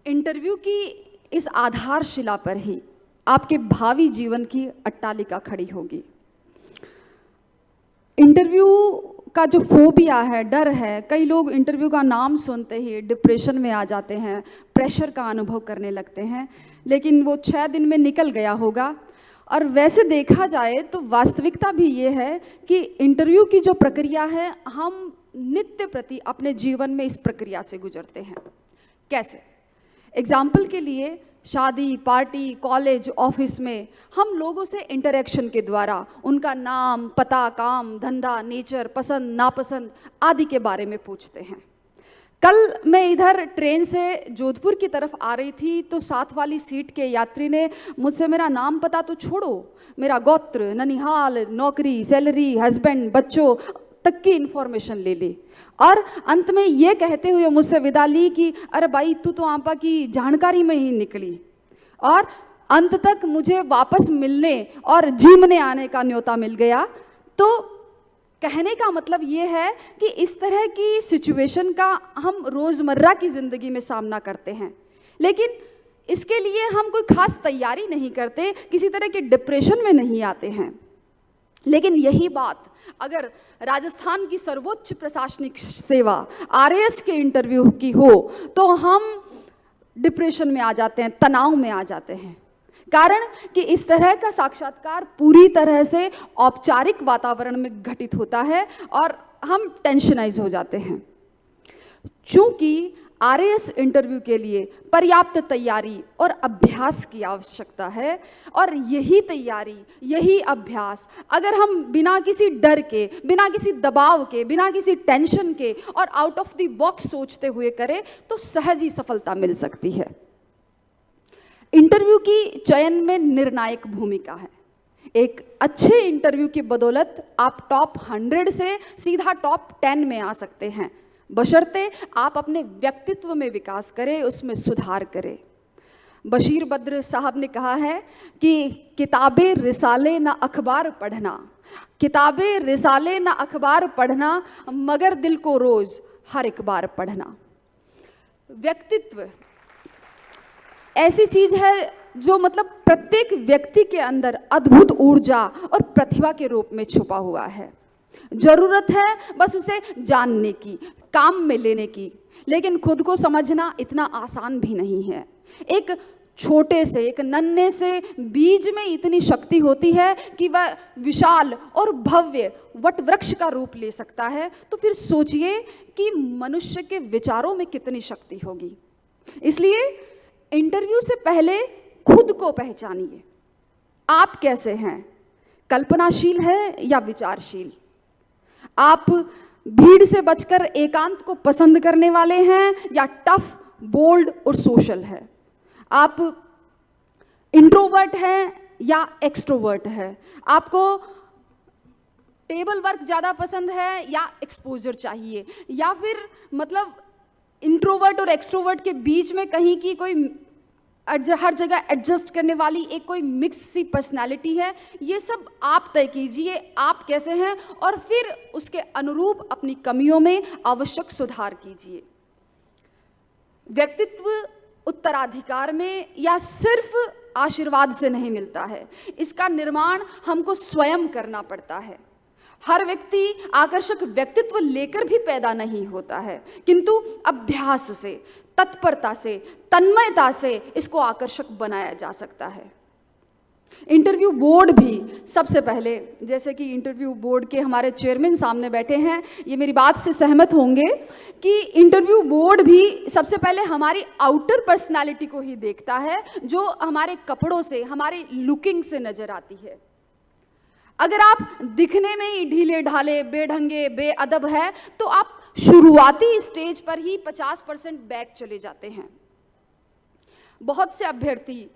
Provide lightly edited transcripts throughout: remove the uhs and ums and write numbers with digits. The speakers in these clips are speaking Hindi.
इंटरव्यू की इस आधारशिला पर ही आपके भावी जीवन की अट्टालिका खड़ी होगी। इंटरव्यू का जो फोबिया है, डर है, कई लोग इंटरव्यू का नाम सुनते ही डिप्रेशन में आ जाते हैं, प्रेशर का अनुभव करने लगते हैं, लेकिन वो 6 दिन में निकल गया होगा। और वैसे देखा जाए तो वास्तविकता भी ये है कि इंटरव्यू की जो प्रक्रिया है, हम नित्य प्रति अपने जीवन में इस प्रक्रिया से गुजरते हैं। कैसे? एग्जाम्पल के लिए शादी, पार्टी, कॉलेज, ऑफिस में हम लोगों से इंटरेक्शन के द्वारा उनका नाम, पता, काम, धंधा, नेचर, पसंद, नापसंद आदि के बारे में पूछते हैं। कल मैं इधर ट्रेन से जोधपुर की तरफ आ रही थी तो साथ वाली सीट के यात्री ने मुझसे मेरा नाम पता तो छोड़ो, मेरा गोत्र, ननिहाल, नौकरी, सैलरी, हस्बैंड, बच्चों तक की इन्फॉर्मेशन ले ली और अंत में ये कहते हुए मुझसे विदा ली कि अरे भाई तू तो आपा की जानकारी में ही निकली। और अंत तक मुझे वापस मिलने और जीमने आने का न्योता मिल गया। तो कहने का मतलब ये है कि इस तरह की सिचुएशन का हम रोज़मर्रा की ज़िंदगी में सामना करते हैं, लेकिन इसके लिए हम कोई खास तैयारी नहीं करते, किसी तरह के डिप्रेशन में नहीं आते हैं। लेकिन यही बात अगर राजस्थान की सर्वोच्च प्रशासनिक सेवा आरएएस के इंटरव्यू की हो तो हम डिप्रेशन में आ जाते हैं, तनाव में आ जाते हैं। कारण कि इस तरह का साक्षात्कार पूरी तरह से औपचारिक वातावरण में घटित होता है और हम टेंशनाइज हो जाते हैं। चूंकि आरएएस इंटरव्यू के लिए पर्याप्त तैयारी और अभ्यास की आवश्यकता है और यही तैयारी, यही अभ्यास अगर हम बिना किसी डर के, बिना किसी दबाव के, बिना किसी टेंशन के और आउट ऑफ द बॉक्स सोचते हुए करें तो सहज ही सफलता मिल सकती है। इंटरव्यू की चयन में निर्णायक भूमिका है। एक अच्छे इंटरव्यू की बदौलत आप टॉप 100 से सीधा टॉप 10 में आ सकते हैं, बशर्ते आप अपने व्यक्तित्व में विकास करें, उसमें सुधार करें। बशीर बद्र साहब ने कहा है कि किताबें रिसाले ना अखबार पढ़ना, किताबें रिसाले ना अखबार पढ़ना, मगर दिल को रोज़ हर एक बार पढ़ना। व्यक्तित्व ऐसी चीज़ है जो मतलब प्रत्येक व्यक्ति के अंदर अद्भुत ऊर्जा और प्रतिभा के रूप में छुपा हुआ है। जरूरत है बस उसे जानने की, काम में लेने की। लेकिन खुद को समझना इतना आसान भी नहीं है। एक छोटे से, एक नन्हे से बीज में इतनी शक्ति होती है कि वह विशाल और भव्य वट वृक्ष का रूप ले सकता है। तो फिर सोचिए कि मनुष्य के विचारों में कितनी शक्ति होगी। इसलिए इंटरव्यू से पहले खुद को पहचानिए। आप कैसे हैं? कल्पनाशील है या विचारशील? आप भीड़ से बचकर एकांत को पसंद करने वाले हैं या टफ, बोल्ड और सोशल है? आप इंट्रोवर्ट हैं या एक्सट्रोवर्ट है? आपको टेबल वर्क ज़्यादा पसंद है या एक्सपोजर चाहिए? या फिर मतलब इंट्रोवर्ट और एक्सट्रोवर्ट के बीच में कहीं की कोई हर जगह एडजस्ट करने वाली एक कोई मिक्स सी पर्सनालिटी है? ये सब आप तय कीजिए, आप कैसे हैं, और फिर उसके अनुरूप अपनी कमियों में आवश्यक सुधार कीजिए। व्यक्तित्व उत्तराधिकार में या सिर्फ आशीर्वाद से नहीं मिलता है, इसका निर्माण हमको स्वयं करना पड़ता है। हर व्यक्ति आकर्षक व्यक्तित्व लेकर भी पैदा नहीं होता है, किंतु अभ्यास से, तत्परता से, तन्मयता से इसको आकर्षक बनाया जा सकता है। इंटरव्यू बोर्ड भी सबसे पहले, जैसे कि इंटरव्यू बोर्ड के हमारे चेयरमैन सामने बैठे हैं, ये मेरी बात से सहमत होंगे कि इंटरव्यू बोर्ड भी सबसे पहले हमारी आउटर पर्सनालिटी को ही देखता है, जो हमारे कपड़ों से, हमारी लुकिंग से नजर आती है। अगर आप दिखने में ही ढीले ढाले, बेढंगे, बेअदब है तो आप शुरुआती स्टेज पर ही 50% बैक चले जाते हैं। बहुत से अभ्यर्थी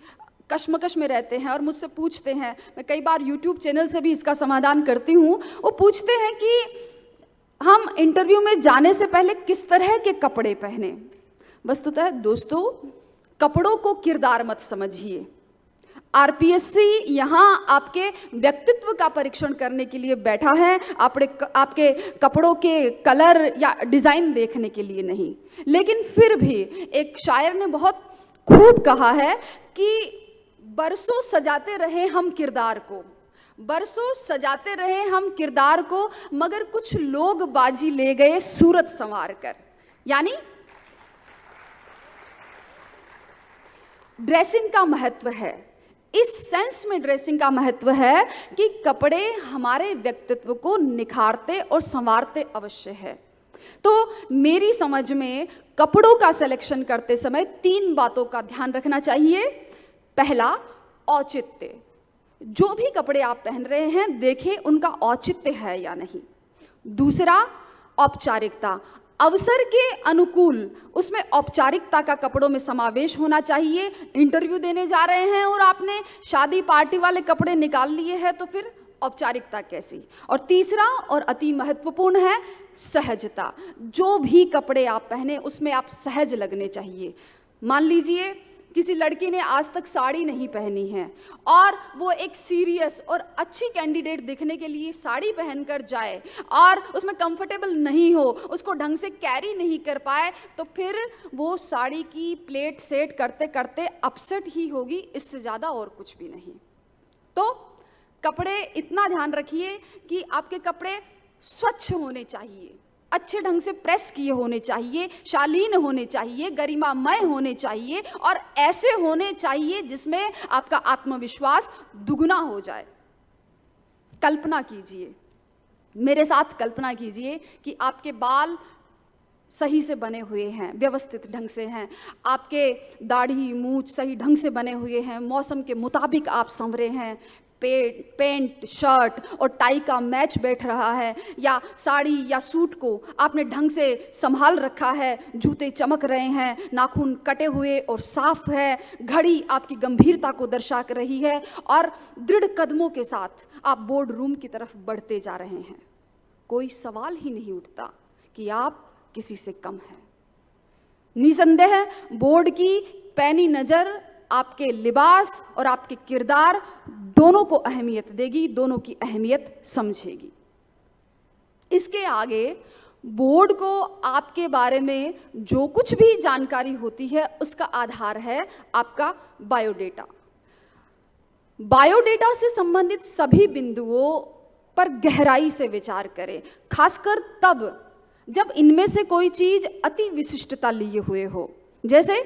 कश्मकश में रहते हैं और मुझसे पूछते हैं, मैं कई बार YouTube चैनल से भी इसका समाधान करती हूँ। वो पूछते हैं कि हम इंटरव्यू में जाने से पहले किस तरह के कपड़े पहने। वस्तुतः दोस्तों, कपड़ों को किरदार मत समझिए, आरपीएससी यहाँ आपके व्यक्तित्व का परीक्षण करने के लिए बैठा है, आपके कपड़ों के कलर या डिज़ाइन देखने के लिए नहीं। लेकिन फिर भी एक शायर ने बहुत खूब कहा है कि बरसों सजाते रहे हम किरदार को, बरसों सजाते रहे हम किरदार को, मगर कुछ लोग बाजी ले गए सूरत संवार कर। यानी ड्रेसिंग का महत्व है, इस सेंस में ड्रेसिंग का महत्व है कि कपड़े हमारे व्यक्तित्व को निखारते और संवारते अवश्य है। तो मेरी समझ में कपड़ों का सिलेक्शन करते समय 3 बातों का ध्यान रखना चाहिए। पहला, औचित्य। जो भी कपड़े आप पहन रहे हैं देखें उनका औचित्य है या नहीं। दूसरा, औपचारिकता। अवसर के अनुकूल उसमें औपचारिकता का कपड़ों में समावेश होना चाहिए। इंटरव्यू देने जा रहे हैं और आपने शादी पार्टी वाले कपड़े निकाल लिए हैं तो फिर औपचारिकता कैसी। और तीसरा और अति महत्वपूर्ण है सहजता। जो भी कपड़े आप पहने उसमें आप सहज लगने चाहिए। मान लीजिए किसी लड़की ने आज तक साड़ी नहीं पहनी है और वो एक सीरियस और अच्छी कैंडिडेट दिखने के लिए साड़ी पहनकर जाए और उसमें कंफर्टेबल नहीं हो, उसको ढंग से कैरी नहीं कर पाए, तो फिर वो साड़ी की प्लेट सेट करते करते अपसेट ही होगी, इससे ज़्यादा और कुछ भी नहीं। तो कपड़े इतना ध्यान रखिए कि आपके कपड़े स्वच्छ होने चाहिए, अच्छे ढंग से प्रेस किए होने चाहिए, शालीन होने चाहिए, गरिमामय होने चाहिए और ऐसे होने चाहिए जिसमें आपका आत्मविश्वास दुगुना हो जाए। कल्पना कीजिए, मेरे साथ कल्पना कीजिए कि आपके बाल सही से बने हुए हैं, व्यवस्थित ढंग से हैं, आपके दाढ़ी मूंछ सही ढंग से बने हुए हैं, मौसम के मुताबिक आप संवरे हैं, पेंट शर्ट और टाई का मैच बैठ रहा है, या साड़ी या सूट को आपने ढंग से संभाल रखा है, जूते चमक रहे हैं, नाखून कटे हुए और साफ है, घड़ी आपकी गंभीरता को दर्शा कर रही है और दृढ़ कदमों के साथ आप बोर्ड रूम की तरफ बढ़ते जा रहे हैं। कोई सवाल ही नहीं उठता कि आप किसी से कम हैं। निसंदेह बोर्ड की पैनी नज़र आपके लिबास और आपके किरदार दोनों को अहमियत देगी, दोनों की अहमियत समझेगी। इसके आगे बोर्ड को आपके बारे में जो कुछ भी जानकारी होती है उसका आधार है आपका बायोडेटा। बायोडेटा से संबंधित सभी बिंदुओं पर गहराई से विचार करें, खासकर तब जब इनमें से कोई चीज अति विशिष्टता लिए हुए हो, जैसे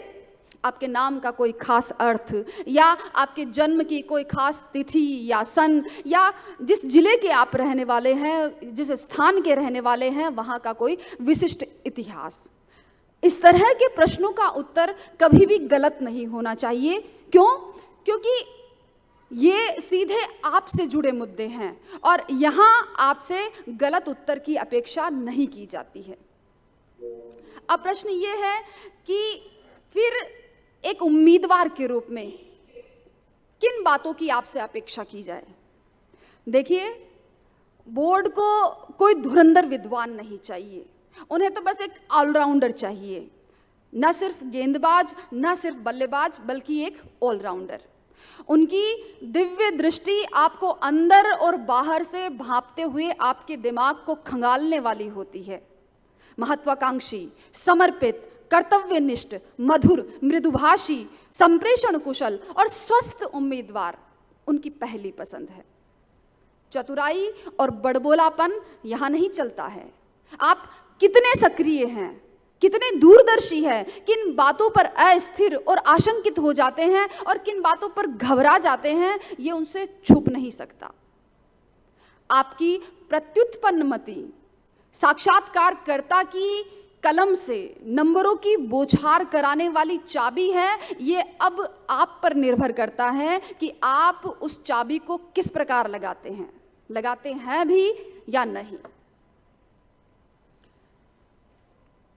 आपके नाम का कोई खास अर्थ, या आपके जन्म की कोई खास तिथि या सन, या जिस जिले के आप रहने वाले हैं, जिस स्थान के रहने वाले हैं वहाँ का कोई विशिष्ट इतिहास। इस तरह के प्रश्नों का उत्तर कभी भी गलत नहीं होना चाहिए। क्यों? क्योंकि ये सीधे आपसे जुड़े मुद्दे हैं और यहाँ आपसे गलत उत्तर की अपेक्षा नहीं की जाती है। अब प्रश्न ये है कि फिर एक उम्मीदवार के रूप में किन बातों की आपसे अपेक्षा की जाए। देखिए, बोर्ड को कोई धुरंधर विद्वान नहीं चाहिए, उन्हें तो बस एक ऑलराउंडर चाहिए, न सिर्फ गेंदबाज, न सिर्फ बल्लेबाज, बल्कि एक ऑलराउंडर। उनकी दिव्य दृष्टि आपको अंदर और बाहर से भांपते हुए आपके दिमाग को खंगालने वाली होती है। महत्वाकांक्षी, समर्पित, कर्तव्यनिष्ठ, मधुर, मृदुभाषी, संप्रेषण कुशल और स्वस्थ उम्मीदवार उनकी पहली पसंद है। चतुराई और बड़बोलापन यहाँ नहीं चलता है। आप कितने सक्रिय हैं, कितने दूरदर्शी हैं, किन बातों पर अस्थिर और आशंकित हो जाते हैं और किन बातों पर घबरा जाते हैं, ये उनसे छुप नहीं सकता। आपकी प्रत्युत्पन्नमति साक्षात्कारकर्ता की कलम से नंबरों की बौछार कराने वाली चाबी है। ये अब आप पर निर्भर करता है कि आप उस चाबी को किस प्रकार लगाते हैं भी या नहीं।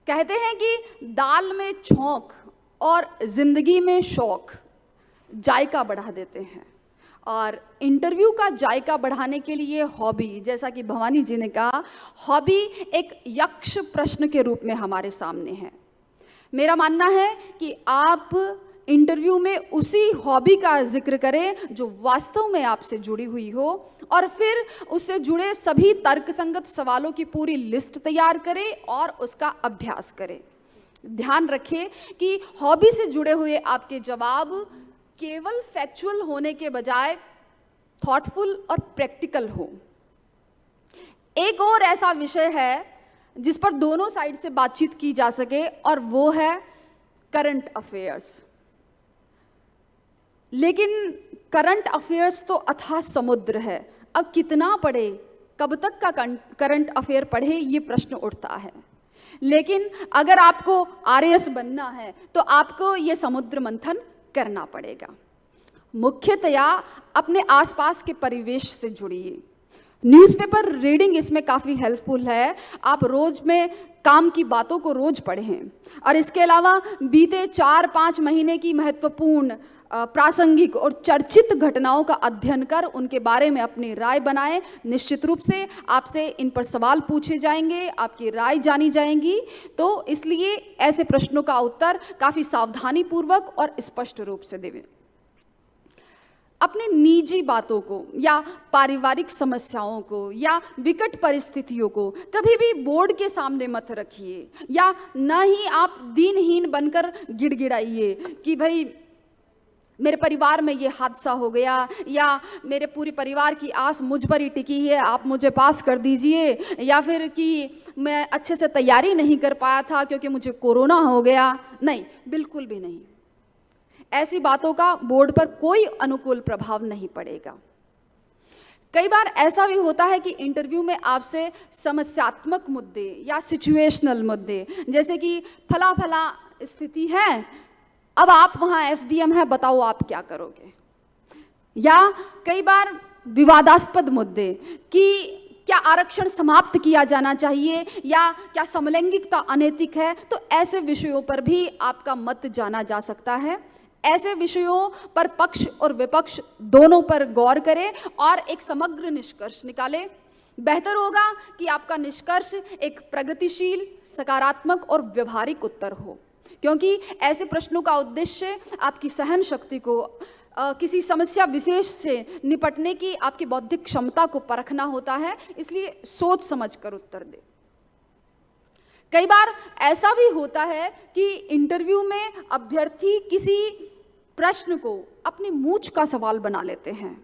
कहते हैं कि दाल में छौंक और जिंदगी में शौक जायका बढ़ा देते हैं, और इंटरव्यू का जायका बढ़ाने के लिए हॉबी, जैसा कि भवानी जी ने कहा, हॉबी एक यक्ष प्रश्न के रूप में हमारे सामने है। मेरा मानना है कि आप इंटरव्यू में उसी हॉबी का जिक्र करें जो वास्तव में आपसे जुड़ी हुई हो, और फिर उससे जुड़े सभी तर्कसंगत सवालों की पूरी लिस्ट तैयार करें और उसका अभ्यास करें। ध्यान रखें कि हॉबी से जुड़े हुए आपके जवाब केवल फैक्चुअल होने के बजाय थॉटफुल और प्रैक्टिकल हो। एक और ऐसा विषय है जिस पर दोनों साइड से बातचीत की जा सके, और वो है करंट अफेयर्स। लेकिन करंट अफेयर्स तो अथाह समुद्र है। अब कितना पढ़े, कब तक का करंट अफेयर पढ़े, ये प्रश्न उठता है। लेकिन अगर आपको आरएएस बनना है तो आपको ये समुद्र मंथन करना पड़ेगा। मुख्यतया अपने आसपास के परिवेश से जुड़िए। न्यूज़पेपर रीडिंग इसमें काफ़ी हेल्पफुल है। आप रोज़ में काम की बातों को रोज़ पढ़ें, और इसके अलावा बीते 4-5 महीने की महत्वपूर्ण, प्रासंगिक और चर्चित घटनाओं का अध्ययन कर उनके बारे में अपनी राय बनाएं। निश्चित रूप से आपसे इन पर सवाल पूछे जाएंगे, आपकी राय जानी जाएंगी, तो इसलिए ऐसे प्रश्नों का उत्तर काफ़ी सावधानीपूर्वक और स्पष्ट रूप से देवें। अपनी निजी बातों को या पारिवारिक समस्याओं को या विकट परिस्थितियों को कभी भी बोर्ड के सामने मत रखिए, या न ही आप दीनहीन बनकर गिड़गिड़ाइए कि भाई मेरे परिवार में ये हादसा हो गया, या मेरे पूरे परिवार की आस मुझ पर ही टिकी है, आप मुझे पास कर दीजिए, या फिर कि मैं अच्छे से तैयारी नहीं कर पाया था क्योंकि मुझे कोरोना हो गया। नहीं, बिल्कुल भी नहीं। ऐसी बातों का बोर्ड पर कोई अनुकूल प्रभाव नहीं पड़ेगा। कई बार ऐसा भी होता है कि इंटरव्यू में आपसे समस्यात्मक मुद्दे या सिचुएशनल मुद्दे, जैसे कि फला फला स्थिति है, अब आप वहाँ एसडीएम है, बताओ आप क्या करोगे। या कई बार विवादास्पद मुद्दे कि क्या आरक्षण समाप्त किया जाना चाहिए, या क्या समलैंगिकता अनैतिक है, तो ऐसे विषयों पर भी आपका मत जाना जा सकता है। ऐसे विषयों पर पक्ष और विपक्ष दोनों पर गौर करें और एक समग्र निष्कर्ष निकालें। बेहतर होगा कि आपका निष्कर्ष एक प्रगतिशील, सकारात्मक और व्यवहारिक उत्तर हो, क्योंकि ऐसे प्रश्नों का उद्देश्य आपकी सहन शक्ति को, किसी समस्या विशेष से निपटने की आपकी बौद्धिक क्षमता को परखना होता है। इसलिए सोच समझकर उत्तर दें। कई बार ऐसा भी होता है कि इंटरव्यू में अभ्यर्थी किसी प्रश्न को अपनी मूंछ का सवाल बना लेते हैं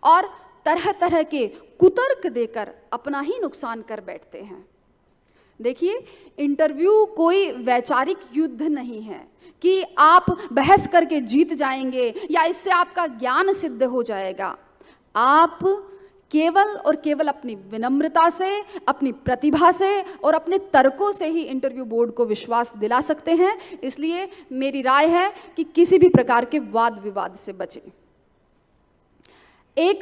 और तरह तरह के कुतर्क देकर अपना ही नुकसान कर बैठते हैं। देखिए, इंटरव्यू कोई वैचारिक युद्ध नहीं है कि आप बहस करके जीत जाएंगे या इससे आपका ज्ञान सिद्ध हो जाएगा। आप केवल और केवल अपनी विनम्रता से, अपनी प्रतिभा से और अपने तर्कों से ही इंटरव्यू बोर्ड को विश्वास दिला सकते हैं। इसलिए मेरी राय है कि किसी भी प्रकार के वाद विवाद से बचें। एक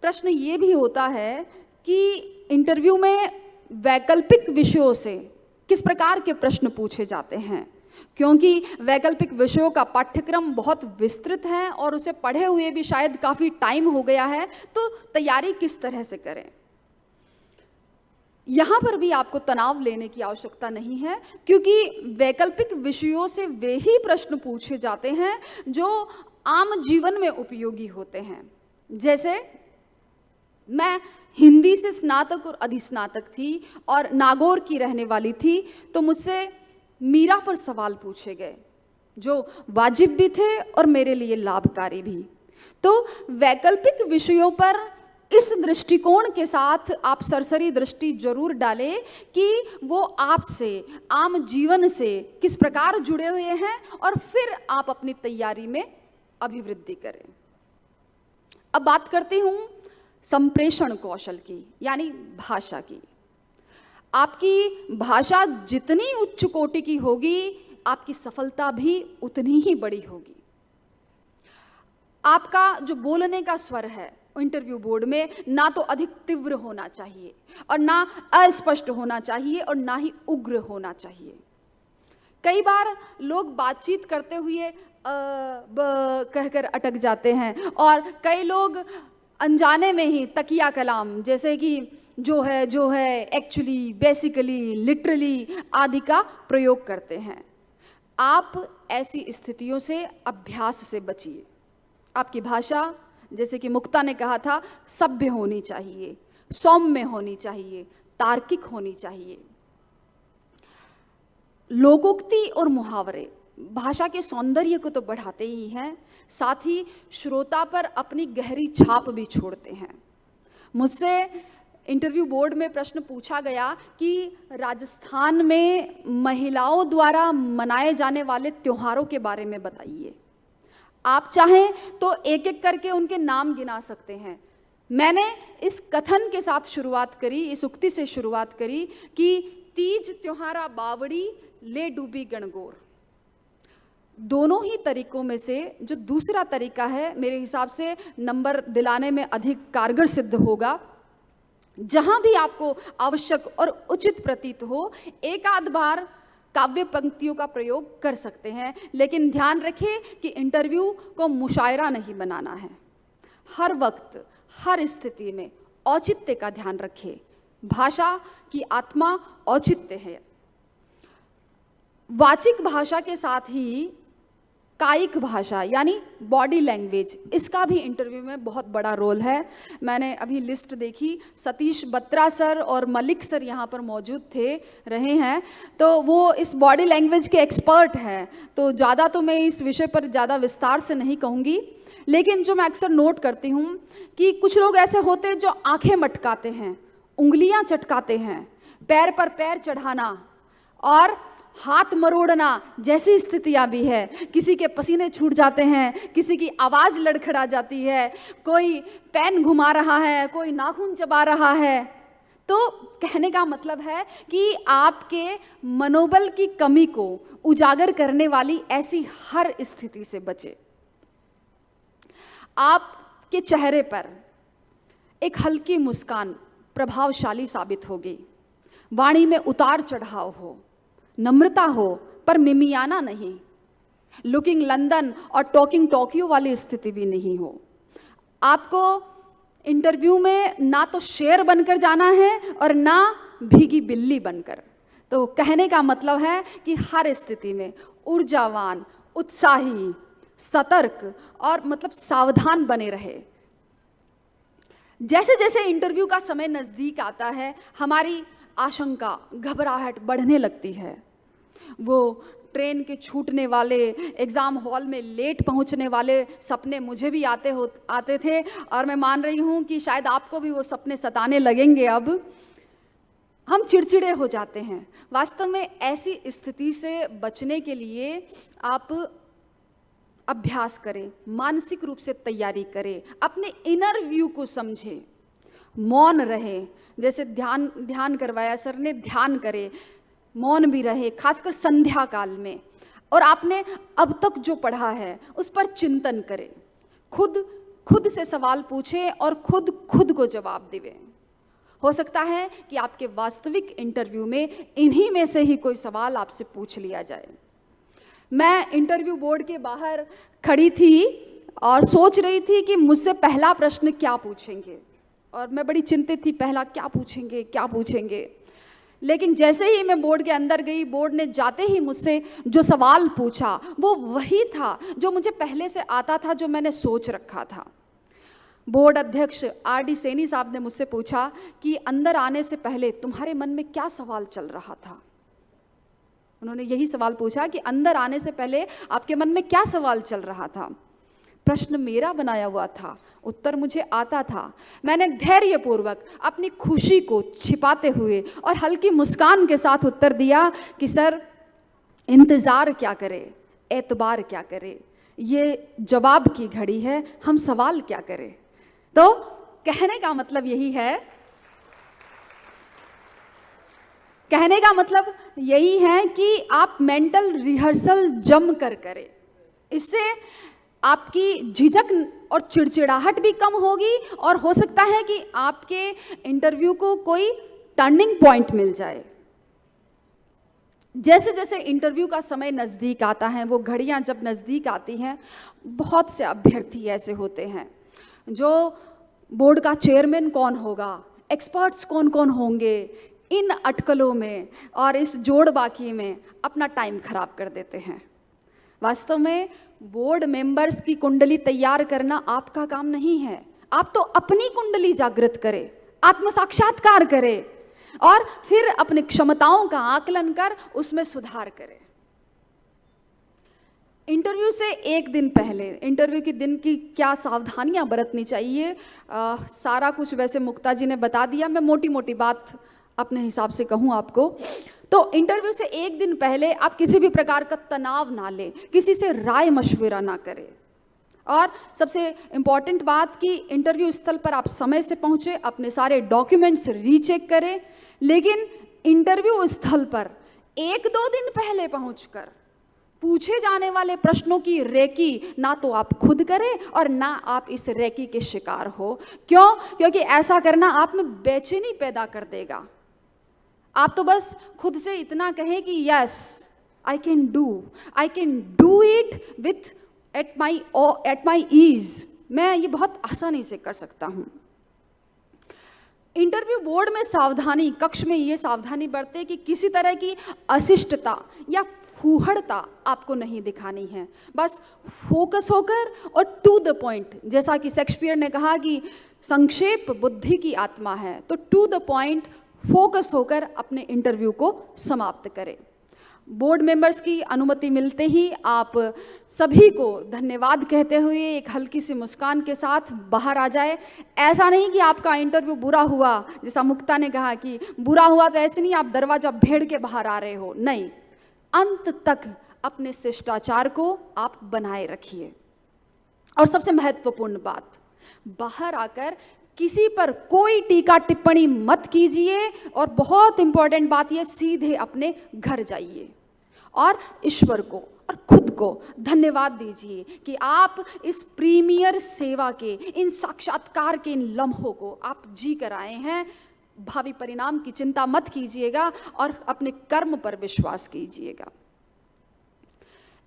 प्रश्न ये भी होता है कि इंटरव्यू में वैकल्पिक विषयों से किस प्रकार के प्रश्न पूछे जाते हैं, क्योंकि वैकल्पिक विषयों का पाठ्यक्रम बहुत विस्तृत है और उसे पढ़े हुए भी शायद काफ़ी टाइम हो गया है, तो तैयारी किस तरह से करें। यहाँ पर भी आपको तनाव लेने की आवश्यकता नहीं है, क्योंकि वैकल्पिक विषयों से वे ही प्रश्न पूछे जाते हैं जो आम जीवन में उपयोगी होते हैं। जैसे मैं हिंदी से स्नातक और अधिस्नातक थी और नागौर की रहने वाली थी, तो मुझसे मीरा पर सवाल पूछे गए जो वाजिब भी थे और मेरे लिए लाभकारी भी। तो वैकल्पिक विषयों पर इस दृष्टिकोण के साथ आप सरसरी दृष्टि जरूर डालें कि वो आपसे, आम जीवन से किस प्रकार जुड़े हुए हैं, और फिर आप अपनी तैयारी में अभिवृद्धि करें। अब बात करती हूँ संप्रेषण कौशल की, यानी भाषा की। आपकी भाषा जितनी उच्च कोटि की होगी, आपकी सफलता भी उतनी ही बड़ी होगी। आपका जो बोलने का स्वर है इंटरव्यू बोर्ड में, ना तो अधिक तीव्र होना चाहिए और ना अस्पष्ट होना चाहिए और ना ही उग्र होना चाहिए। कई बार लोग बातचीत करते हुए कहकर अटक जाते हैं, और कई लोग अनजाने में ही तकिया कलाम, जैसे कि जो है, एक्चुअली, बेसिकली, लिटरली आदि का प्रयोग करते हैं। आप ऐसी स्थितियों से अभ्यास से बचिए। आपकी भाषा, जैसे कि मुक्ता ने कहा था, सभ्य होनी चाहिए, सौम्य होनी चाहिए, तार्किक होनी चाहिए। लोकोक्ति और मुहावरे भाषा के सौंदर्य को तो बढ़ाते ही हैं, साथ ही श्रोता पर अपनी गहरी छाप भी छोड़ते हैं। मुझसे इंटरव्यू बोर्ड में प्रश्न पूछा गया कि राजस्थान में महिलाओं द्वारा मनाए जाने वाले त्योहारों के बारे में बताइए। आप चाहें तो एक एक करके उनके नाम गिना सकते हैं। मैंने इस कथन के साथ शुरुआत करी, इस उक्ति से शुरुआत करी कि तीज त्योहारा बावड़ी ले डूबी गणगौर। दोनों ही तरीकों में से जो दूसरा तरीका है, मेरे हिसाब से नंबर दिलाने में अधिक कारगर सिद्ध होगा। जहां भी आपको आवश्यक और उचित प्रतीत हो, एक आध बार काव्य पंक्तियों का प्रयोग कर सकते हैं, लेकिन ध्यान रखें कि इंटरव्यू को मुशायरा नहीं बनाना है। हर वक्त, हर स्थिति में औचित्य का ध्यान रखें। भाषा की आत्मा औचित्य है। वाचिक भाषा के साथ ही कायिक भाषा यानी बॉडी लैंग्वेज, इसका भी इंटरव्यू में बहुत बड़ा रोल है। मैंने अभी लिस्ट देखी, सतीश बत्रा सर और मलिक सर यहाँ पर मौजूद रहे हैं, तो वो इस बॉडी लैंग्वेज के एक्सपर्ट हैं। तो ज़्यादा तो मैं इस विषय पर ज़्यादा विस्तार से नहीं कहूँगी, लेकिन जो मैं अक्सर नोट करती हूँ कि कुछ लोग ऐसे होते हैं जो आंखें मटकाते हैं, उंगलियाँ चटकाते हैं, पैर पर पैर चढ़ाना और हाथ मरोड़ना जैसी स्थितियां भी है। किसी के पसीने छूट जाते हैं, किसी की आवाज़ लड़खड़ा जाती है, कोई पेन घुमा रहा है, कोई नाखून चबा रहा है। तो कहने का मतलब है कि आपके मनोबल की कमी को उजागर करने वाली ऐसी हर स्थिति से बचे। आपके चेहरे पर एक हल्की मुस्कान प्रभावशाली साबित होगी। वाणी में उतार चढ़ाव हो, नम्रता हो पर मिमियाना नहीं, लुकिंग लंदन और टॉकिंग टोक्यो वाली स्थिति भी नहीं हो। आपको इंटरव्यू में ना तो शेर बनकर जाना है और ना भीगी बिल्ली बनकर। तो कहने का मतलब है कि हर स्थिति में ऊर्जावान, उत्साही, सतर्क और मतलब सावधान बने रहे। जैसे जैसे इंटरव्यू का समय नज़दीक आता है, हमारी आशंका, घबराहट बढ़ने लगती है। वो ट्रेन के छूटने वाले, एग्ज़ाम हॉल में लेट पहुंचने वाले सपने मुझे भी आते थे, और मैं मान रही हूं कि शायद आपको भी वो सपने सताने लगेंगे। अब हम चिड़चिड़े हो जाते हैं। वास्तव में ऐसी स्थिति से बचने के लिए आप अभ्यास करें, मानसिक रूप से तैयारी करें, अपने इनर व्यू को समझें, मौन रहे। जैसे ध्यान करवाया सर ने, ध्यान करें, मौन भी रहे, खासकर संध्या काल में। और आपने अब तक जो पढ़ा है उस पर चिंतन करें, खुद से सवाल पूछें और खुद को जवाब दें। हो सकता है कि आपके वास्तविक इंटरव्यू में इन्हीं में से ही कोई सवाल आपसे पूछ लिया जाए। मैं इंटरव्यू बोर्ड के बाहर खड़ी थी और सोच रही थी कि मुझसे पहला प्रश्न क्या पूछेंगे, और मैं बड़ी चिंतित थी, पहला क्या पूछेंगे। लेकिन जैसे ही मैं बोर्ड के अंदर गई, बोर्ड ने जाते ही मुझसे जो सवाल पूछा वो वही था जो मुझे पहले से आता था, जो मैंने सोच रखा था। बोर्ड अध्यक्ष RD सैनी साहब ने मुझसे पूछा कि अंदर आने से पहले तुम्हारे मन में क्या सवाल चल रहा था। उन्होंने यही सवाल पूछा कि अंदर आने से पहले आपके मन में क्या सवाल चल रहा था। प्रश्न मेरा बनाया हुआ था, उत्तर मुझे आता था। मैंने धैर्यपूर्वक अपनी खुशी को छिपाते हुए और हल्की मुस्कान के साथ उत्तर दिया कि सर, इंतज़ार क्या करे, एतबार क्या करे, ये जवाब की घड़ी है, हम सवाल क्या करें। तो कहने का मतलब यही है कि आप मेंटल रिहर्सल जम कर करें। इससे आपकी झिझक और चिड़चिड़ाहट भी कम होगी, और हो सकता है कि आपके इंटरव्यू को कोई टर्निंग पॉइंट मिल जाए। जैसे जैसे इंटरव्यू का समय नज़दीक आता है, वो घड़ियां जब नज़दीक आती हैं, बहुत से अभ्यर्थी ऐसे होते हैं जो बोर्ड का चेयरमैन कौन होगा, एक्सपर्ट्स कौन कौन होंगे, इन अटकलों में और इस जोड़ बाकी में अपना टाइम खराब कर देते हैं। वास्तव में बोर्ड मेंबर्स की कुंडली तैयार करना आपका काम नहीं है। आप तो अपनी कुंडली जागृत करें, आत्म साक्षात्कार करें और फिर अपनी क्षमताओं का आकलन कर उसमें सुधार करें। इंटरव्यू से एक दिन पहले, इंटरव्यू के दिन की क्या सावधानियां बरतनी चाहिए, सारा कुछ वैसे मुक्ता जी ने बता दिया। मैं मोटी मोटी बात अपने हिसाब से कहूँ आपको, तो इंटरव्यू से एक दिन पहले आप किसी भी प्रकार का तनाव ना लें, किसी से राय मशविरा ना करें। और सबसे इम्पॉर्टेंट बात कि इंटरव्यू स्थल पर आप समय से पहुँचे, अपने सारे डॉक्यूमेंट्स रीचेक करें। लेकिन इंटरव्यू स्थल पर 1-2 दिन पहले पहुँचकर पूछे जाने वाले प्रश्नों की रेकी ना तो आप खुद करें और ना आप इस रेकी के शिकार हो। क्यों? क्योंकि ऐसा करना आप में बेचैनी पैदा कर देगा। आप तो बस खुद से इतना कहें कि yes I can do it with at my ease, मैं ये बहुत आसानी से कर सकता हूँ। इंटरव्यू बोर्ड में सावधानी, कक्ष में ये सावधानी बरते कि किसी तरह की अशिष्टता या फूहड़ता आपको नहीं दिखानी है। बस फोकस होकर और टू द पॉइंट, जैसा कि शेक्सपियर ने कहा कि संक्षेप बुद्धि की आत्मा है, तो टू द पॉइंट फोकस होकर अपने इंटरव्यू को समाप्त करें। बोर्ड मेंबर्स की अनुमति मिलते ही आप सभी को धन्यवाद कहते हुए एक हल्की सी मुस्कान के साथ बाहर आ जाए। ऐसा नहीं कि आपका इंटरव्यू बुरा हुआ, जैसा मुक्ता ने कहा कि बुरा हुआ तो ऐसे नहीं आप दरवाजा भेड़ के बाहर आ रहे हो, नहीं, अंत तक अपने शिष्टाचार को आप बनाए रखिए। और सबसे महत्वपूर्ण बात, बाहर आकर किसी पर कोई टीका टिप्पणी मत कीजिए। और बहुत इंपॉर्टेंट बात यह, सीधे अपने घर जाइए और ईश्वर को और खुद को धन्यवाद दीजिए कि आप इस प्रीमियर सेवा के, इन साक्षात्कार के इन लम्हों को आप जी कर आए हैं। भावी परिणाम की चिंता मत कीजिएगा और अपने कर्म पर विश्वास कीजिएगा।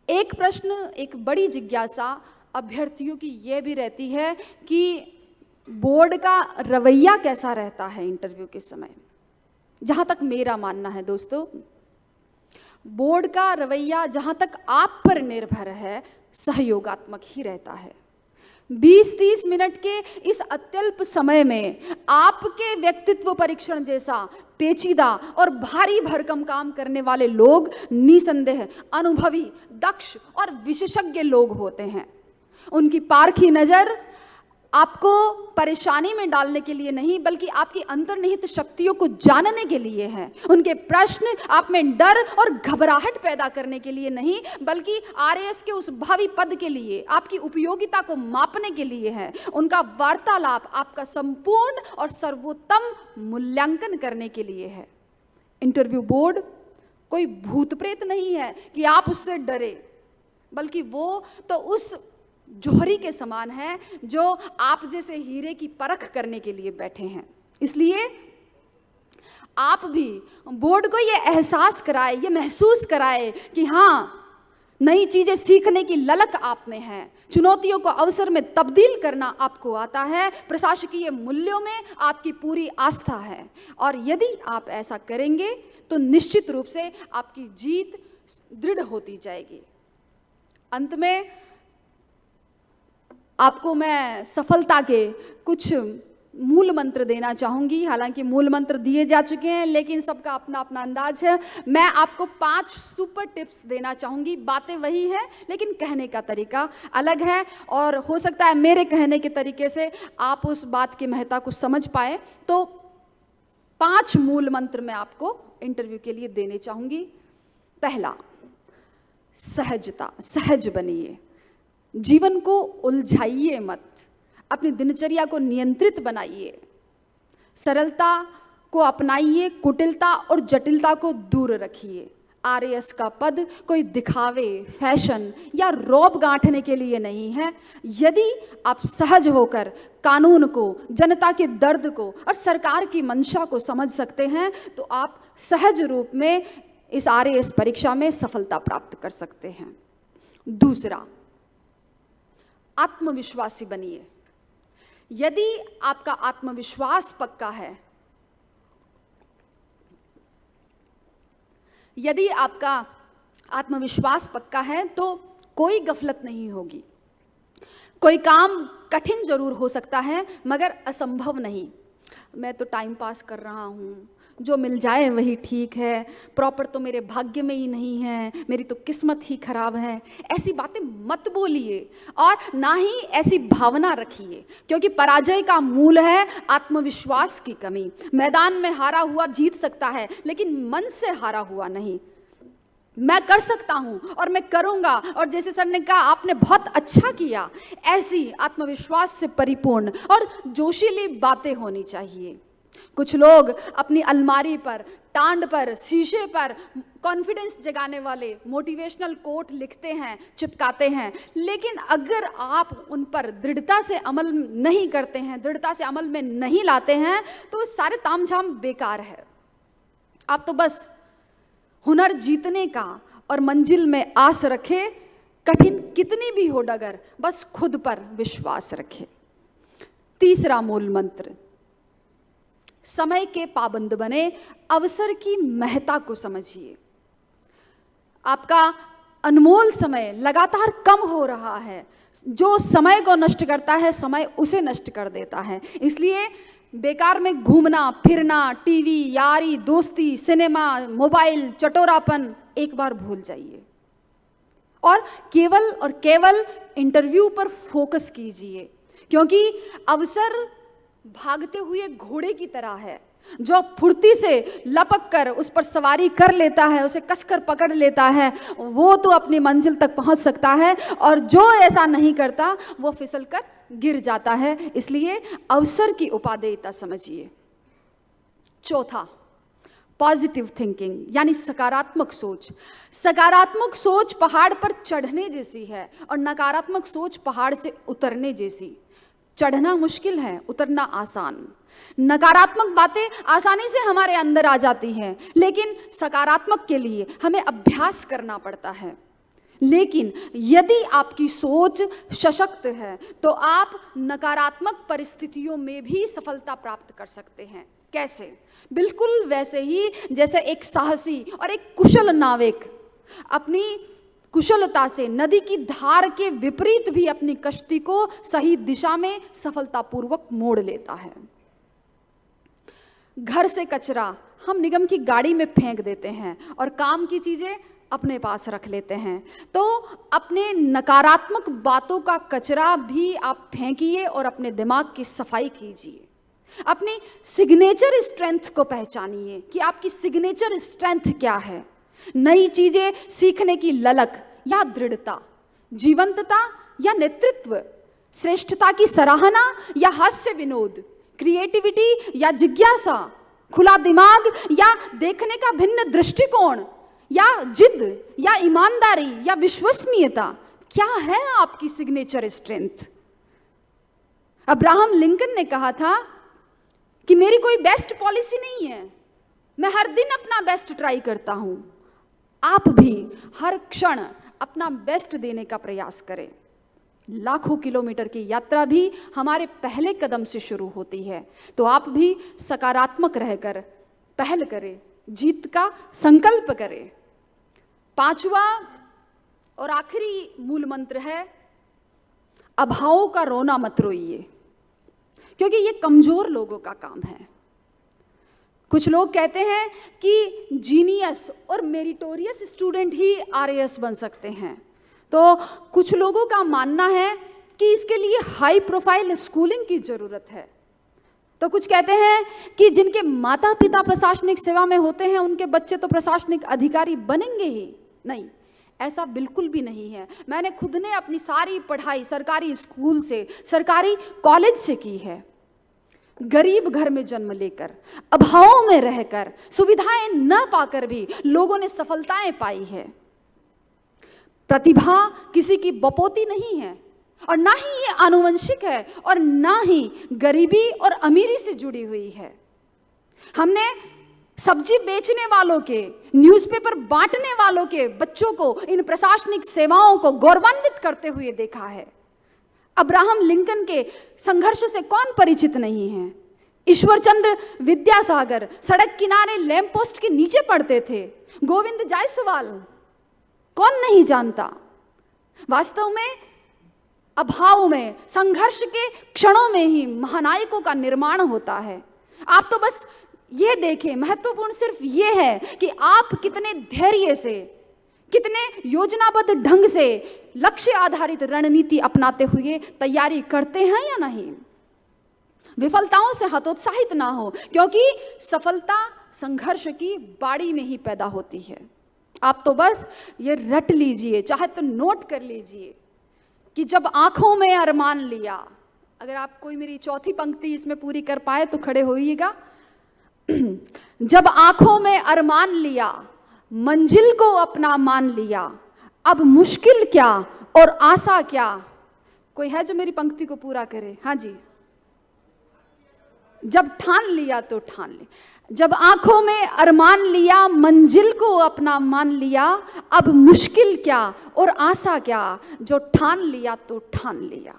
एक प्रश्न, एक बड़ी जिज्ञासा अभ्यर्थियों की यह भी रहती है कि बोर्ड का रवैया कैसा रहता है इंटरव्यू के समय। जहाँ तक मेरा मानना है दोस्तों, बोर्ड का रवैया जहाँ तक आप पर निर्भर है सहयोगात्मक ही रहता है। 20-30 मिनट के इस अत्यल्प समय में आपके व्यक्तित्व परीक्षण जैसा पेचीदा और भारी भरकम काम करने वाले लोग निसंदेह अनुभवी, दक्ष और विशेषज्ञ लोग होते हैं। उनकी पारखी नज़र आपको परेशानी में डालने के लिए नहीं, बल्कि आपकी अंतर्निहित शक्तियों को जानने के लिए है। उनके प्रश्न आप में डर और घबराहट पैदा करने के लिए नहीं, बल्कि आरएएस के उस भावी पद के लिए, आपकी उपयोगिता को मापने के लिए है। उनका वार्तालाप आपका संपूर्ण और सर्वोत्तम मूल्यांकन करने के लिए है। इंटरव्यू बोर्ड कोई भूत प्रेत नहीं है कि आप उससे डरे, बल्कि वो तो उस जौहरी के समान है जो आप जैसे हीरे की परख करने के लिए बैठे हैं। इसलिए आप भी बोर्ड को ये एहसास कराए, ये महसूस कराए कि हाँ, नई चीज़ें सीखने की ललक आप में है, चुनौतियों को अवसर में तब्दील करना आपको आता है, प्रशासकीय मूल्यों में आपकी पूरी आस्था है। और यदि आप ऐसा करेंगे तो निश्चित रूप से आपकी जीत दृढ़ होती जाएगी। अंत में आपको मैं सफलता के कुछ मूल मंत्र देना चाहूँगी। हालांकि मूल मंत्र दिए जा चुके हैं, लेकिन सबका अपना अपना अंदाज है। मैं आपको 5 सुपर टिप्स देना चाहूँगी। बातें वही हैं, लेकिन कहने का तरीका अलग है, और हो सकता है मेरे कहने के तरीके से आप उस बात की महत्ता को समझ पाए। तो 5 मूल मंत्र मैं आपको इंटरव्यू के लिए देने चाहूँगी। पहला, सहजता, सहज बनिए, जीवन को उलझाइए मत, अपनी दिनचर्या को नियंत्रित बनाइए, सरलता को अपनाइए, कुटिलता और जटिलता को दूर रखिए। आरएएस का पद कोई दिखावे, फैशन या रौब गांठने के लिए नहीं है। यदि आप सहज होकर कानून को, जनता के दर्द को और सरकार की मंशा को समझ सकते हैं, तो आप सहज रूप में इस आरएएस परीक्षा में सफलता प्राप्त कर सकते हैं। दूसरा, आत्मविश्वासी बनिए। यदि आपका आत्मविश्वास पक्का है यदि आपका आत्मविश्वास पक्का है तो कोई गफलत नहीं होगी। कोई काम कठिन जरूर हो सकता है मगर असंभव नहीं। मैं तो टाइम पास कर रहा हूँ, जो मिल जाए वही ठीक है, प्रॉपर तो मेरे भाग्य में ही नहीं है, मेरी तो किस्मत ही खराब है, ऐसी बातें मत बोलिए और ना ही ऐसी भावना रखिए, क्योंकि पराजय का मूल है आत्मविश्वास की कमी। मैदान में हारा हुआ जीत सकता है लेकिन मन से हारा हुआ नहीं। मैं कर सकता हूं और मैं करूंगा, और जैसे सर ने कहा आपने बहुत अच्छा किया, ऐसी आत्मविश्वास से परिपूर्ण और जोशीली बातें होनी चाहिए। कुछ लोग अपनी अलमारी पर, टांड पर, शीशे पर कॉन्फिडेंस जगाने वाले मोटिवेशनल कोट लिखते हैं, चिपकाते हैं, लेकिन अगर आप उन पर दृढ़ता से अमल नहीं करते हैं, दृढ़ता से अमल में नहीं लाते हैं, तो सारे तामझाम बेकार है। आप तो बस हुनर जीतने का और मंजिल में आस रखे, कठिन कितनी भी हो डगर, बस खुद पर विश्वास रखे। तीसरा मूल मंत्र, समय के पाबंद बने, अवसर की महत्ता को समझिए। आपका अनमोल समय लगातार कम हो रहा है। जो समय को नष्ट करता है, समय उसे नष्ट कर देता है। इसलिए बेकार में घूमना फिरना, टीवी, यारी, दोस्ती, सिनेमा, मोबाइल, चटोरापन एक बार भूल जाइए और केवल इंटरव्यू पर फोकस कीजिए, क्योंकि अवसर भागते हुए घोड़े की तरह है, जो फुर्ती से लपक कर उस पर सवारी कर लेता है, उसे कसकर पकड़ लेता है, वो तो अपनी मंजिल तक पहुंच सकता है, और जो ऐसा नहीं करता वो फिसल कर गिर जाता है। इसलिए अवसर की उपादेयता समझिए। चौथा, पॉजिटिव थिंकिंग, यानी सकारात्मक सोच। सकारात्मक सोच पहाड़ पर चढ़ने जैसी है और नकारात्मक सोच पहाड़ से उतरने जैसी। चढ़ना मुश्किल है, उतरना आसान। नकारात्मक बातें आसानी से हमारे अंदर आ जाती हैं, लेकिन सकारात्मक के लिए हमें अभ्यास करना पड़ता है। लेकिन यदि आपकी सोच सशक्त है तो आप नकारात्मक परिस्थितियों में भी सफलता प्राप्त कर सकते हैं। कैसे? बिल्कुल वैसे ही जैसे एक साहसी और एक कुशल नाविक अपनी कुशलता से नदी की धार के विपरीत भी अपनी कश्ती को सही दिशा में सफलतापूर्वक मोड़ लेता है। घर से कचरा हम निगम की गाड़ी में फेंक देते हैं और काम की चीजें अपने पास रख लेते हैं। तो अपने नकारात्मक बातों का कचरा भी आप फेंकिए और अपने दिमाग की सफाई कीजिए। अपनी सिग्नेचर स्ट्रेंथ को पहचानिए कि आपकी सिग्नेचर स्ट्रेंथ क्या है। नई चीजें सीखने की ललक या दृढ़ता, जीवंतता या नेतृत्व, श्रेष्ठता की सराहना या हास्य विनोद, क्रिएटिविटी या जिज्ञासा, खुला दिमाग या देखने का भिन्न दृष्टिकोण, या जिद या ईमानदारी या विश्वसनीयता। क्या है आपकी सिग्नेचर स्ट्रेंथ? अब्राहम लिंकन ने कहा था कि मेरी कोई बेस्ट पॉलिसी नहीं है, मैं हर दिन अपना बेस्ट ट्राई करता हूं। आप भी हर क्षण अपना बेस्ट देने का प्रयास करें। लाखों किलोमीटर की यात्रा भी हमारे पहले कदम से शुरू होती है, तो आप भी सकारात्मक रहकर पहल करें, जीत का संकल्प करें। पांचवा और आखिरी मूल मंत्र है, अभावों का रोना मत रोइए, क्योंकि ये कमजोर लोगों का काम है। कुछ लोग कहते हैं कि जीनियस और मेरिटोरियस स्टूडेंट ही आरएएस बन सकते हैं, तो कुछ लोगों का मानना है कि इसके लिए हाई प्रोफाइल स्कूलिंग की ज़रूरत है। तो कुछ कहते हैं कि जिनके माता पिता प्रशासनिक सेवा में होते हैं उनके बच्चे तो प्रशासनिक अधिकारी बनेंगे ही नहीं। ऐसा बिल्कुल भी नहीं है। मैंने खुद ने अपनी सारी पढ़ाई सरकारी स्कूल से, सरकारी कॉलेज से की है। गरीब घर में जन्म लेकर, अभावों में रहकर, सुविधाएं न पाकर भी लोगों ने सफलताएं पाई है। प्रतिभा किसी की बपोती नहीं है, और ना ही ये आनुवंशिक है, और ना ही गरीबी और अमीरी से जुड़ी हुई है। हमने सब्जी बेचने वालों के, न्यूज़पेपर बांटने वालों के बच्चों को इन प्रशासनिक सेवाओं को गौरवान्वित करते हुए देखा है। अब्राहम लिंकन के संघर्ष से कौन परिचित नहीं है? ईश्वरचंद्र विद्यासागर सड़क किनारे लैंप पोस्ट के नीचे पढ़ते थे। गोविंद जायसवाल कौन नहीं जानता। वास्तव में अभाव में, संघर्ष के क्षणों में ही महानायकों का निर्माण होता है। आप तो बस ये देखें, महत्वपूर्ण सिर्फ ये है कि आप कितने धैर्य से, कितने योजनाबद्ध ढंग से लक्ष्य आधारित रणनीति अपनाते हुए तैयारी करते हैं या नहीं। विफलताओं से हतोत्साहित ना हो, क्योंकि सफलता संघर्ष की बाड़ी में ही पैदा होती है। आप तो बस ये रट लीजिए, चाहे तो नोट कर लीजिए कि जब आंखों में अरमान लिया, अगर आप कोई मेरी चौथी पंक्ति इसमें पूरी कर पाए तो खड़े होइएगा। जब आंखों में अरमान लिया, मंजिल को अपना मान लिया, अब मुश्किल क्या और आशा क्या। कोई है जो मेरी पंक्ति को पूरा करे? हाँ जी। जब ठान लिया तो ठान ले, जब आंखों में अरमान लिया, मंजिल को अपना मान लिया, अब मुश्किल क्या और आशा क्या, जो ठान लिया तो ठान लिया।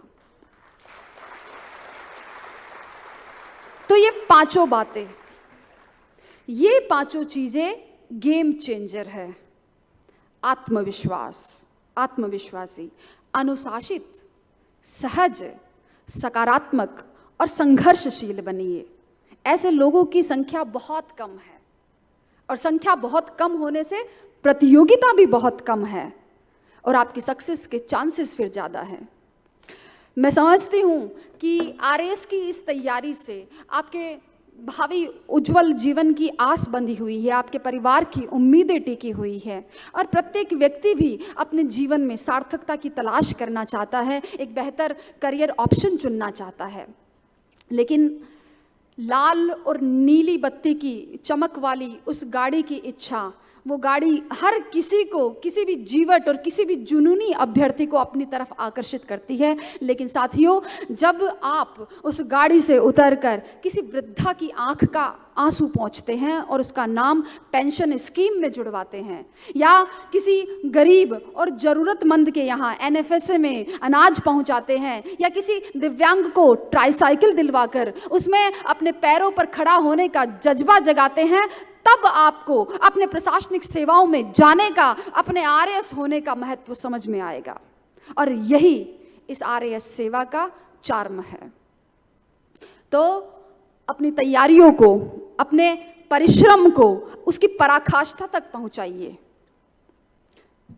तो ये पांचों बातें, ये पांचों चीजें गेम चेंजर है। आत्मविश्वास, आत्मविश्वासी, अनुशासित, सहज, सकारात्मक और संघर्षशील बनिए। ऐसे लोगों की संख्या बहुत कम है, और संख्या बहुत कम होने से प्रतियोगिता भी बहुत कम है, और आपकी सक्सेस के चांसेस फिर ज़्यादा हैं। मैं समझती हूँ कि आरएस की इस तैयारी से आपके भावी उज्जवल जीवन की आस बंधी हुई है, आपके परिवार की उम्मीदें टिकी हुई है, और प्रत्येक व्यक्ति भी अपने जीवन में सार्थकता की तलाश करना चाहता है, एक बेहतर करियर ऑप्शन चुनना चाहता है। लेकिन लाल और नीली बत्ती की चमक वाली उस गाड़ी की इच्छा, वो गाड़ी हर किसी को, किसी भी जीवट और किसी भी जुनूनी अभ्यर्थी को अपनी तरफ आकर्षित करती है। लेकिन साथियों, जब आप उस गाड़ी से उतरकर किसी वृद्धा की आंख का आंसू पोंछते हैं और उसका नाम पेंशन स्कीम में जुड़वाते हैं, या किसी गरीब और ज़रूरतमंद के यहाँ एनएफएसए में अनाज पहुँचाते हैं, या किसी दिव्यांग को ट्राईसाइकिल दिलवाकर उसमें अपने पैरों पर खड़ा होने का जज्बा जगाते हैं, तब आपको अपने प्रशासनिक सेवाओं में जाने का, अपने आरएएस होने का महत्व समझ में आएगा। और यही इस आरएएस सेवा का चार्म है। तो अपनी तैयारियों को, अपने परिश्रम को उसकी पराकाष्ठा तक पहुंचाइए।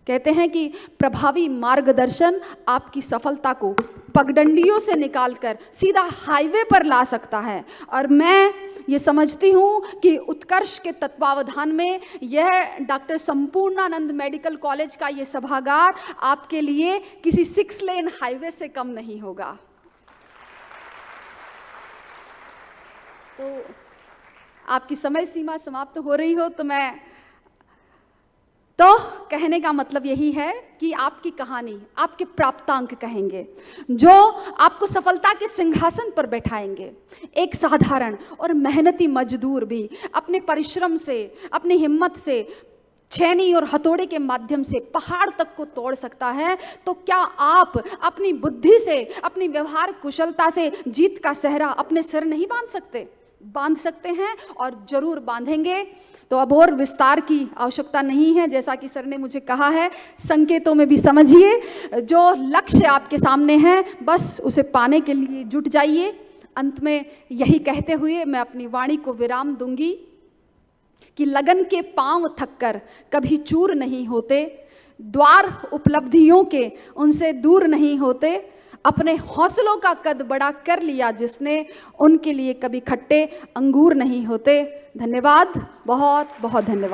कहते हैं कि प्रभावी मार्गदर्शन आपकी सफलता को पगडंडियों से निकालकर सीधा हाईवे पर ला सकता है। और मैं ये समझती हूँ कि उत्कर्ष के तत्वावधान में यह डॉक्टर संपूर्णानंद मेडिकल कॉलेज का ये सभागार आपके लिए किसी 6 लेन हाईवे से कम नहीं होगा। तो आपकी समय सीमा समाप्त हो रही हो तो कहने का मतलब यही है कि आपकी कहानी, आपके प्राप्तांक कहेंगे जो आपको सफलता के सिंहासन पर बैठाएंगे। एक साधारण और मेहनती मजदूर भी अपने परिश्रम से, अपनी हिम्मत से, छेनी और हथौड़े के माध्यम से पहाड़ तक को तोड़ सकता है। तो क्या आप अपनी बुद्धि से, अपनी व्यवहार कुशलता से जीत का सेहरा अपने सिर नहीं बांध सकते हैं, और जरूर बांधेंगे। तो अब और विस्तार की आवश्यकता नहीं है, जैसा कि सर ने मुझे कहा है, संकेतों में भी समझिए। जो लक्ष्य आपके सामने है, बस उसे पाने के लिए जुट जाइए। अंत में यही कहते हुए मैं अपनी वाणी को विराम दूंगी कि लगन के पांव थककर कभी चूर नहीं होते, द्वार उपलब्धियों के उनसे दूर नहीं होते, अपने हौसलों का कद बड़ा कर लिया जिसने, उनके लिए कभी खट्टे अंगूर नहीं होते। धन्यवाद, बहुत बहुत धन्यवाद।